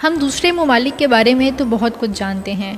ہم دوسرے ممالک کے بارے میں تو بہت کچھ جانتے ہیں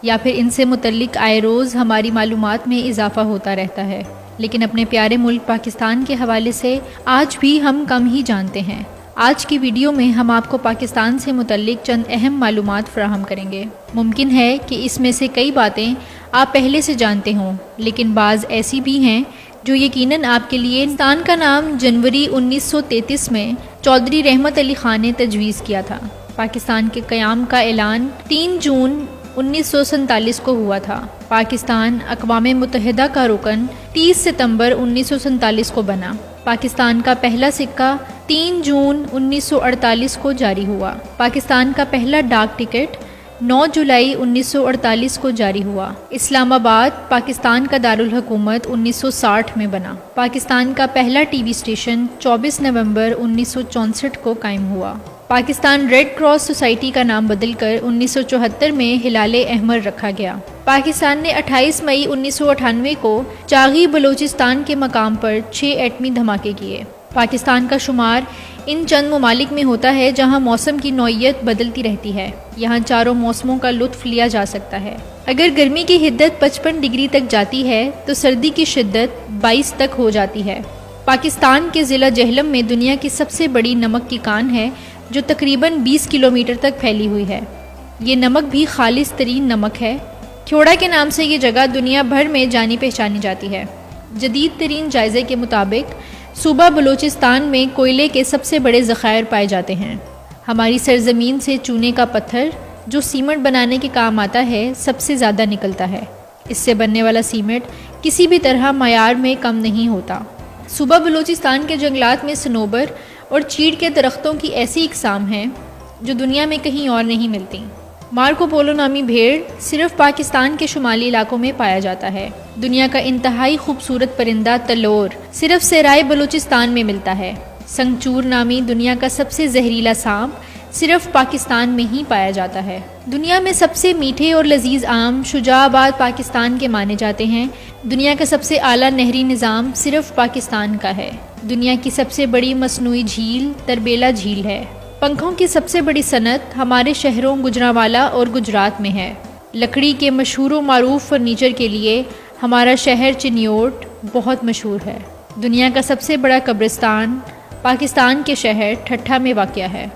یا پھر ان سے متعلق آئے روز ہماری معلومات میں اضافہ ہوتا رہتا ہے، لیکن اپنے پیارے ملک پاکستان کے حوالے سے آج بھی ہم کم ہی جانتے ہیں۔ آج کی ویڈیو میں ہم آپ کو پاکستان سے متعلق چند اہم معلومات فراہم کریں گے۔ ممکن ہے کہ اس میں سے کئی باتیں آپ پہلے سے جانتے ہوں، لیکن بعض ایسی بھی ہیں جو یقیناً آپ کے لیے۔ پاکستان کا نام جنوری 1933 میں چودھری رحمت علی خان نے تجویز کیا تھا۔ پاکستان کے قیام کا اعلان 3 جون 1947 کو ہوا تھا۔ پاکستان اقوام متحدہ کا رکن 30 ستمبر 1947 کو بنا۔ پاکستان کا پہلا سکہ 3 جون 1948 کو جاری ہوا۔ پاکستان کا پہلا ڈاک ٹکٹ 9 جولائی 1948 کو جاری ہوا۔ اسلام آباد پاکستان کا دارالحکومت 1960 میں بنا۔ پاکستان کا پہلا ٹی وی اسٹیشن 24 نومبر 1964 کو قائم ہوا۔ پاکستان ریڈ کراس سوسائٹی کا نام بدل کر 1974 میں ہلال احمر رکھا گیا۔ پاکستان نے 28 مئی 1998 کو چاغی بلوچستان کے مقام پر 6 ایٹمی دھماکے کیے۔ پاکستان کا شمار ان چند ممالک میں ہوتا ہے جہاں موسم کی نوعیت بدلتی رہتی ہے۔ یہاں چاروں موسموں کا لطف لیا جا سکتا ہے۔ اگر گرمی کی حدت 55 ڈگری تک جاتی ہے تو سردی کی شدت 22 تک ہو جاتی ہے۔ پاکستان کے ضلع جہلم میں دنیا کی سب سے بڑی نمک کی کان ہے جو تقریباً 20 کلومیٹر تک پھیلی ہوئی ہے۔ یہ نمک بھی خالص ترین نمک ہے۔ کھیوڑا کے نام سے یہ جگہ دنیا بھر میں جانی پہچانی جاتی ہے۔ جدید ترین جائزے کے مطابق صوبہ بلوچستان میں کوئلے کے سب سے بڑے ذخائر پائے جاتے ہیں۔ ہماری سرزمین سے چونے کا پتھر جو سیمنٹ بنانے کے کام آتا ہے سب سے زیادہ نکلتا ہے۔ اس سے بننے والا سیمنٹ کسی بھی طرح معیار میں کم نہیں ہوتا۔ صوبہ بلوچستان کے جنگلات میں صنوبر اور چیڑ کے درختوں کی ایسی اقسام ہیں جو دنیا میں کہیں اور نہیں ملتی۔ مارکو پولو نامی بھیڑ صرف پاکستان کے شمالی علاقوں میں پایا جاتا ہے۔ دنیا کا انتہائی خوبصورت پرندہ تلور صرف صحرائے بلوچستان میں ملتا ہے۔ سنگچور نامی دنیا کا سب سے زہریلا سانپ صرف پاکستان میں ہی پایا جاتا ہے۔ دنیا میں سب سے میٹھے اور لذیذ آم شجاع آباد پاکستان کے مانے جاتے ہیں۔ دنیا کا سب سے اعلیٰ نہری نظام صرف پاکستان کا ہے۔ دنیا کی سب سے بڑی مصنوعی جھیل تربیلا جھیل ہے۔ پنکھوں کی سب سے بڑی صنعت ہمارے شہروں گوجرانوالا اور گجرات میں ہے۔ لکڑی کے مشہور و معروف فرنیچر کے لیے ہمارا شہر چنیوٹ بہت مشہور ہے۔ دنیا کا سب سے بڑا قبرستان پاکستان کے شہر ٹھٹھہ میں واقع ہے۔